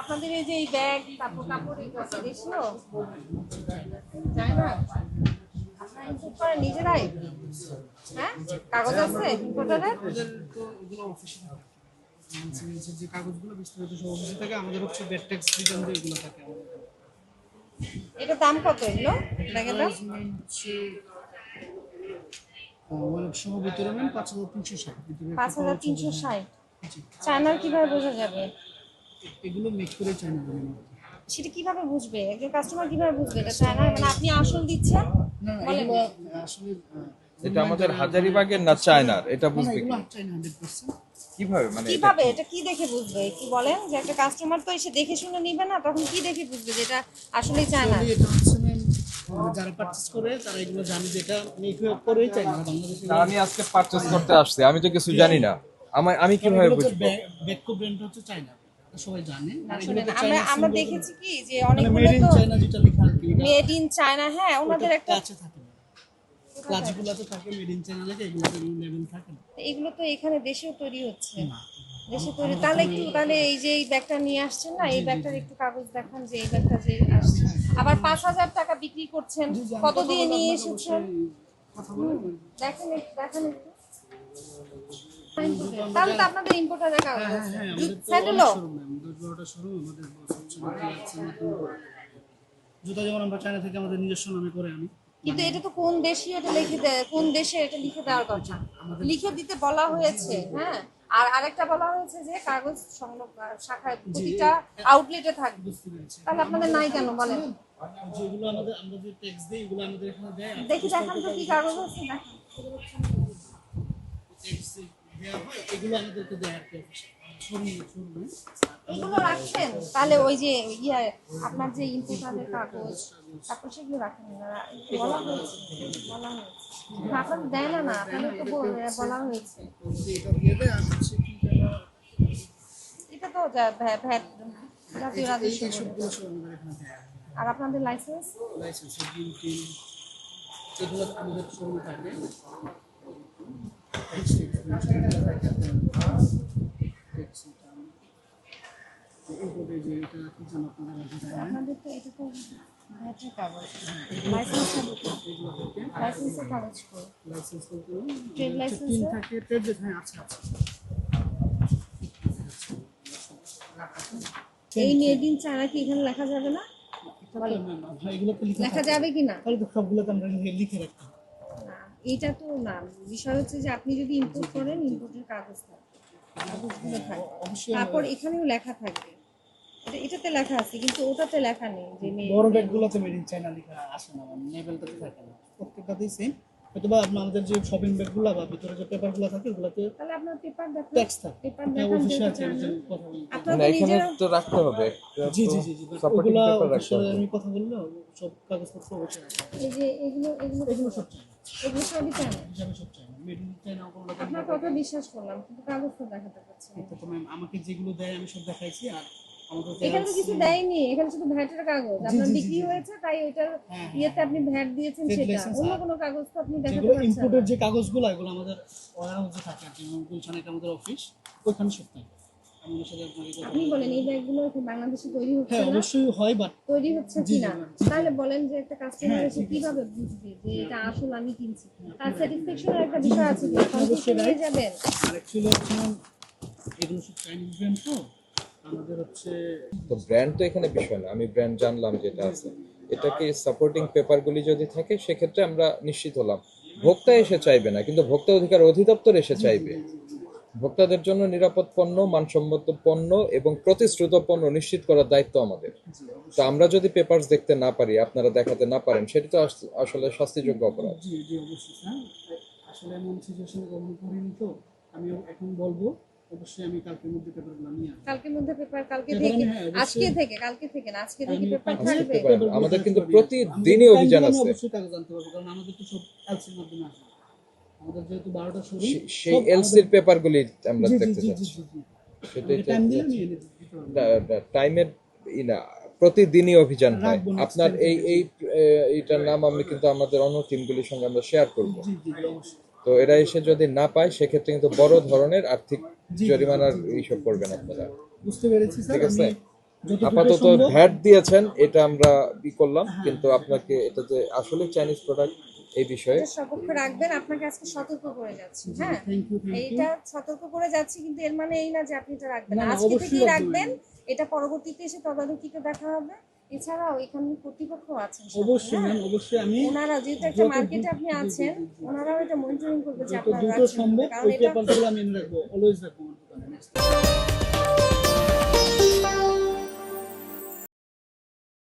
আপনাদের এই যে এই ব্যাগ তারপর কাপড় এগুলো কি দেশীয়? জানি না। আপনারা ইম্পোর্ট করেন নিজেরাই? হ্যাঁ, কাগজ আছে ইম্পোর্টারের? আমাদের তো এগুলো অফিসে থাকে। লাইসেন্সের যে কাগজগুলো বিস্তারিত সব অফিসে থাকে, আমাদের হচ্ছে ব্যাড ট্যাক্স রিটার্ন দিয়ে এগুলো থাকে আমাদের। এটা দাম কত এগুলো ব্যাগের দাম? হচ্ছে ওয়ার্ল্ড সহ ভিতরে নেন 5360 ভিতরে একটা pouch হবে। 5360। জি। চায়নার কিভাবে বোঝা যাবে? এগুলো মেক করে চায়না বানানো। সেটা কিভাবে বুঝবে, একজন কাস্টমার কিভাবে বুঝবে এটা চায়না? মানে আপনি আসল দিচ্ছেন না বলেন। এগুলো আসলে এটা আমাদের হাজারিবাগের না চায়নার, এটা বুঝবে এগুলো কি চায়না 100%। কিভাবে, মানে এটা কিভাবে, এটা কি দেখে বুঝবে কি বলেন? যে একটা কাস্টমার তো এসে দেখে শুনে নিবে না, তখন কি দেখে বুঝবে যে এটা আসলেই চায়না? Actually এটা হচ্ছে ম্যাম, যারা পারচেজ করে তারা এগুলো জানে যে এটা মেক করেই চায়না বাংলাদেশে। তা আমি আজকে পারচেজ করতে আসছি, আমি তো কিছু জানি না, আমি কিভাবে বুঝবো? ব্যাককো ব্র্যান্ড হচ্ছে চায়না, এটা সবাই জানে। না আর এগুলো শুনেন, তো আমরা চায়না আমরা symbol, দেখেছি কি যে মানে অনেকগুলো মেড ইন তো চায়না যেটা লেখা আর কি, এটা মেড ইন চায়না, হ্যাঁ ওনাদের একটা কাছে থাকে না। কাজগুলোতে থাকে মেড ইন চায়না লেখা, এগুলোতে লেভেল থাকে না। এগুলো তো এখানে দেশেও তৈরি হচ্ছে। না, দেশে তৈরি, তাহলে একটু, তাহলে এই যে এই ব্যাগটা নিয়ে আসছেন না, এই ব্যাগটার একটু কাগজ দেখান যে এই ব্যাগটা যে আসছে। আবার 5000 টাকা বিক্রি করছেন, কত দিয়ে নিয়ে এসেছেন? কথা বলে দেখেন দেখেন একটু। তাহলে তো আপনাদের ইম্পোর্টারের কাগজ আছে। আমাদের তো স্যান্ডেলও? শোরুম ম্যাম, 10-12টা শোরুম আমাদের হচ্ছে জুতা যেমন আমরা চায়না থেকে আমাদের নিজস্ব নামে করে আনি। কিন্তু এটা তো কোন দেশীয়, এটা লিখে দেয় কোন দেশে, এটা লিখে দেওয়ার কথা, লিখে দিতে বলা হয়েছে। হ্যাঁ, আর আরেকটা বলা হয়েছে যে কাগজ সংলগ্ন শাখায় প্রতিটা আউটলেটে থাকবে। বুঝতে পেরেছি। তাহলে আপনাদের নাই কেন বলেন? যেগুলো আমাদের আমরা যে ট্যাক্স দিই এগুলো আমাদের এখানে দেয়, আর দেখি দেখান তো কি কাগজ আছে, দেখান। ট্যাক্স দেওয়া হয় এগুলো আমাদেরকে দেয় আর কি শোরুমে। এগুলো রাখছেন তাহলে ওই যে ইয়ে আপনার যে ইম্পোর্টারের কাগজ, তারপর সেগুলো রাখেন না? বলা হয়েছে, বলা হয়েছে। না, আপনাদের দেয় না, না আপনাদের তো বলা হয়েছে। এটা দিয়ে দেয়, আর হচ্ছে কি এটা তো ভ্যাট, জাতীয় রাজস্ব এই বোর্ড। সবগুলো সব আমাদের এখানে দেয়। আর আপনাদের লাইসেন্স? লাইসেন্স গ্রিন টিন এগুলো আমাদের শোরুমে থাকে। এরপরে যে এটা কি যেন আপনারা জানেন, আপনাদের তো এটা তো ভ্যাটের কাগজ, লাইসেন্সের লাইসেন্সের কাগজ কই? লাইসেন্স বলতে ট্রেড লাইসেন্স টিন থাকে, ট্রেড হ্যাঁ আছে আছে। এই মেড ইন চায়না কি এখানে লেখা যাবে না? এগুলো তো লেখা যাবে কি না? তাহলে তো সবগুলোতে আমরা লিখে রাখতাম। না, এটা তো না। বিষয় হচ্ছে যে আপনি যদি ইম্পোর্ট করেন, ইম্পোর্টের কাগজ থাকবে, কাগজগুলো থাকবে, অবশ্যই তারপর এখানেও লেখা থাকবে। এটাতে লেখা আছে কিন্তু ওটাতে লেখা নেই যে বড় ব্যাগগুলোতে মেড ইন চায়না লেখা আসে না, মানে লেভেলটাতে থাকে না, প্রত্যেকটাতেই সেম। হয়তো বা আমাদের যে শপিং ব্যাগগুলো বা ভিতরে যে পেপারগুলো থাকে ওগুলোতে তাহলে আপনার পেপার দেখান, ট্যাক্স থাকে। পেপার দেখান অফিসে যেটা আছে আমি চায়না। কথা বলি। না, আপনাদের এখানে নিজেরা তো রাখতে হবে, জি জি জি জি, সাপোর্টিং ওগুলা পেপার রাখতে অফিসে হবে। আমি কথা বললে সব কাগজপত্র অবশ্যই আছে। এই যে এগুলো এগুলো এগুলো সব চায়না, এগুলো সবই চায়না। হিসাবে সব চায়না। মেড ইন চায়না ওগুলো আপনার কথা বিশ্বাস করলাম কিন্তু কাগজ তো দেখাতে পাচ্ছি না। তো ম্যাম আমাকে যেগুলো দেয় আমি সব দেখাইছি। আর আমাদের এখানে তো কিছু দেয়নি, এখানে শুধু ভ্যাটের কাগজ আপনার বিক্রি হয়েছে, তাই ওইটার ইয়েতে আপনি ভ্যাট দিয়েছেন, Trade সেটা license অন্য আর কোনো কাগজ তো আপনি দেখাতে যেগুলো পারছেন না। ইম্পোর্টের যে কাগজগুলো এগুলো আমাদের ওয়ার হাউসে থাকে, যেমন গুলশানে আমাদের অফিস, ওইখানে সব থাকে। আমাদের সাথে আপনাকে কথা আপনি বলেন এই ব্যাগগুলো কি বাংলাদেশে তৈরি হচ্ছে হ্যাঁ না? অবশ্যই হয়, বাট তৈরি হচ্ছে জি, কিনা জি, তাহলে বলেন যে একটা কাস্টমার এসে কিভাবে বুঝবে যে এটা আসল আমি কিনছি? তার স্যাটিসফ্যাকশনের একটা বিষয় আছে, কি কনফিউশন নিয়ে যাবেন। আর অ্যাকচুয়ালি হচ্ছে এগুলো সব চাইনিজ ব্র্যান্ড, তো আমাদের হচ্ছে তো ব্র্যান্ড তো এখানে বিষয় না, আমি ব্র্যান্ড জানলাম যেটা আছে, এটাকে সাপোর্টিং পেপারগুলি যদি থাকে সেক্ষেত্রে আমরা নিশ্চিত হলাম। ভোক্তা এসে চাইবে না, কিন্তু ভোক্তা অধিকার অধিদপ্তর এসে চাইবে। ভোক্তাদের জন্য নিরাপদ পণ্য, মানসম্মত পণ্য এবং প্রতিশ্রুত পণ্য নিশ্চিত করার দায়িত্ব আমাদের। তো আমরা যদি পেপারস দেখতে না পারি, আপনারা দেখাতে না পারেন, সেটা তো আসলে শাস্তিযোগ্য অপরাধ। জি জি অবশ্যই স্যার, আসলে এমন সিচুয়েশন কখনো করিনি, তো আমি এখন বলবো অবশ্যই আমি কালকের মধ্যে পেপারগুলো নিয়ে আসবো। কালকের মধ্যে পেপার, কালকে পেপার থেকে, আমি হ্যাঁ অবশ্যই আজকে থেকে, কালকে থেকে না, আজকে থেকে আমি পেপার আজকে থাকবে। পেপার আমাদের কিন্তু প্রতিদিনই আমাদের অভিযান time আছে। অবশ্যই কাগজ আনতে পারবো, কারণ আমাদের তো সব এলসির মাধ্যমে আসে। আমাদের যেহেতু 12টা শোরুম, সেই এলসির পেপারগুলি আমরা জি জি দেখতে জি জি চাচ্ছি। জি জি সেটাই টাইম দিয়ে আমি এনে দিতে পারবো। টাইমের না, প্রতিদিনই অভিযান হয়। রাখবো next আপনার time এই থেকে। এই এইটার নাম আমি কিন্তু আমাদের অন্য টিমগুলির সঙ্গে আমরা শেয়ার করব। জি জি অবশ্যই। তো এরা এসে যদি না পায় সেক্ষেত্রে কিন্তু বড় ধরনের আর্থিক জি, জি, জরিমানার জি, জি, এইসব করবেন আপনারা। বুঝতে পেরেছি স্যার। ঠিক আছে? যতটুকু আপাতত সম্ভব ভ্যাট দিয়েছেন, এটা আমরা করলাম, কিন্তু আপনাকে এটা যে আসলে চাইনিজ প্রোডাক্ট এই বিষয়ে এটা সপক্ষ রাখবেন। আপনাকে আজকে সতর্ক করে যাচ্ছি, হ্যাঁ থ্যাংক ইউ এইটা সতর্ক করে যাচ্ছি, কিন্তু এর মানে এই না যে আপনি এটা রাখবেন না, না। না, আজকে অবশ্যই থেকেই রাখবো রাখবেন, এটা পরবর্তীতে এসে তদারকিতে দেখা হবে। এছাড়াও এখানে কর্তৃপক্ষ আছেন সাথে, অবশ্যই হ্যাঁ? ম্যাম, অবশ্যই আমি ওনারা যেহেতু একটা যত মার্কেটে আপনি আছেন, ওনারাও এটা মনিটরিং করবে যে যত আপনারা দ্রুত রাখছেন, সম্ভব কারণ ওই এটা পেপারগুলো আমি এনে রাখবো, অলওয়েজ রাখবো আমার দোকানে।